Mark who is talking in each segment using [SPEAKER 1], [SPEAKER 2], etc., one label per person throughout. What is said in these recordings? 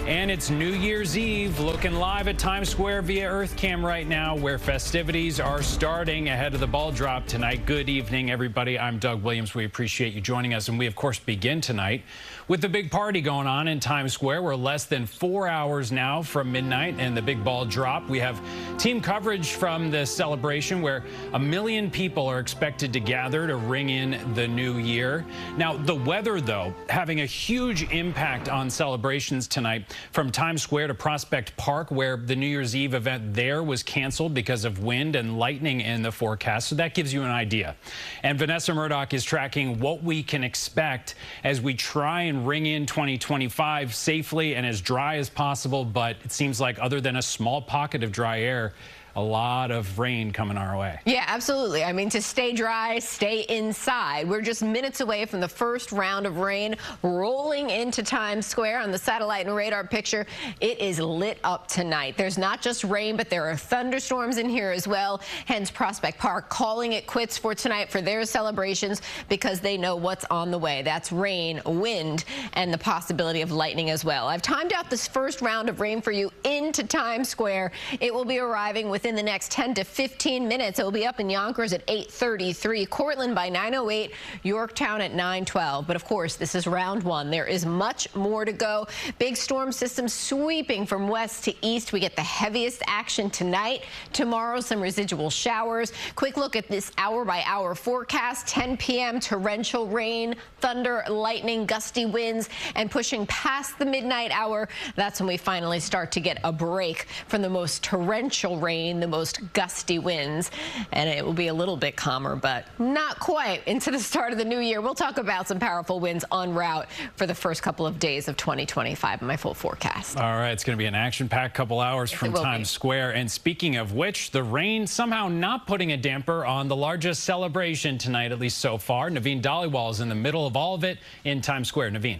[SPEAKER 1] And it's New Year's Eve, looking live at Times Square via EarthCam right now, where festivities are starting ahead of the ball drop tonight. Good evening, everybody. I'm Doug Williams. We appreciate you joining us. And we, of course, begin tonight with the big party going on in Times Square. We're less than 4 hours now from midnight and the big ball drop. We have team coverage from the celebration where 1 million people are expected to gather to ring in the new year. Now, the weather, though, having a huge impact on celebrations tonight. From Times Square to Prospect Park, where the New Year's Eve event there was canceled because of wind and lightning in the forecast. So that gives you an idea. And Vanessa Murdock is tracking what we can expect as we try and ring in 2025 safely and as dry as possible. But it seems like other than a small pocket of dry air, a lot of rain coming our way.
[SPEAKER 2] Yeah, absolutely. I mean, to stay dry, stay inside. We're just minutes away from the first round of rain rolling into Times Square. On the satellite and radar picture, it is lit up tonight. There's not just rain, but there are thunderstorms in here as well. Hence, Prospect Park calling it quits for tonight for their celebrations because they know what's on the way. That's rain, wind, and the possibility of lightning as well. I've timed out this first round of rain for you into Times Square. It will be arriving within the next 10 to 15 minutes. It will be up in Yonkers at 8:33, Cortland by 9:08, Yorktown at 9:12. But of course, this is round one. There is much more to go. Big storm system sweeping from west to east. We get the heaviest action tonight. Tomorrow, some residual showers. Quick look at this hour-by-hour forecast. 10 p.m. torrential rain, thunder, lightning, gusty winds, and pushing past the midnight hour. That's when we finally start to get a break from the most torrential rain, the most gusty winds, and it will be a little bit calmer, but not quite into the start of the new year. We'll talk about some powerful winds en route for the first couple of days of 2025 in my full forecast.
[SPEAKER 1] All right, it's going to be an action-packed couple hours from Times Square. And speaking of which, the rain somehow not putting a damper on the largest celebration tonight, at least so far. Naveen Dhaliwal is in the middle of all of it in Times Square. Naveen.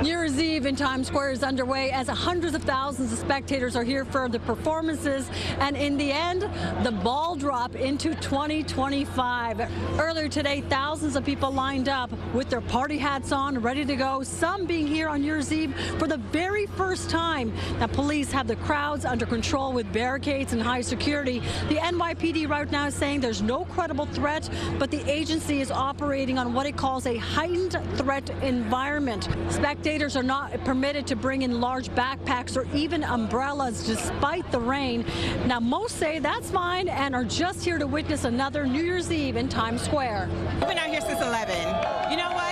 [SPEAKER 3] New Year's Eve in Times Square is underway as hundreds of thousands of spectators are here for the performances, and in the end, the ball drop into 2025. Earlier today, thousands of people lined up with their party hats on, ready to go, some being here on New Year's Eve for the very first time. Now, police have the crowds under control with barricades and high security. The NYPD right now is saying there's no credible threat, but the agency is operating on what it calls a heightened threat environment. Spectators are not permitted to bring in large backpacks or even umbrellas despite the rain. Now, most say that's fine and are just here to witness another New Year's Eve in Times Square.
[SPEAKER 4] I've been out here since 11. You know what?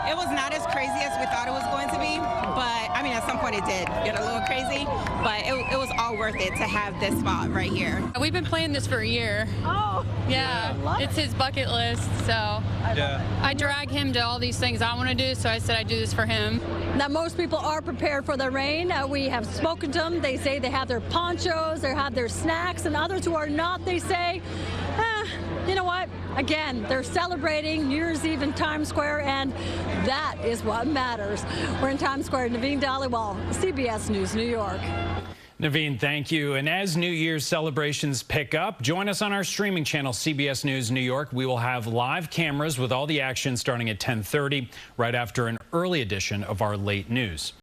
[SPEAKER 4] It was not as crazy as we thought it was going to be, but I mean, at some point it did get a little crazy, but it was all worth it to have this spot right here.
[SPEAKER 5] We've been planning this for a year.
[SPEAKER 3] Oh,
[SPEAKER 5] yeah, it's his bucket list, so
[SPEAKER 1] Yeah.
[SPEAKER 5] I drag him to all these things I want to do, so I said I'd do this for him.
[SPEAKER 3] Now, most people are prepared for the rain. We have spoken to them. They say they have their ponchos, they have their snacks, and others who are not, they say, you know what? Again, they're celebrating New Year's Eve in Times Square, and that is what matters. We're in Times Square. Naveen Dhaliwal, CBS News, New York.
[SPEAKER 1] Naveen, thank you. And as New Year's celebrations pick up, join us on our streaming channel, CBS News New York. We will have live cameras with all the action starting at 10:30, right after an early edition of our late news.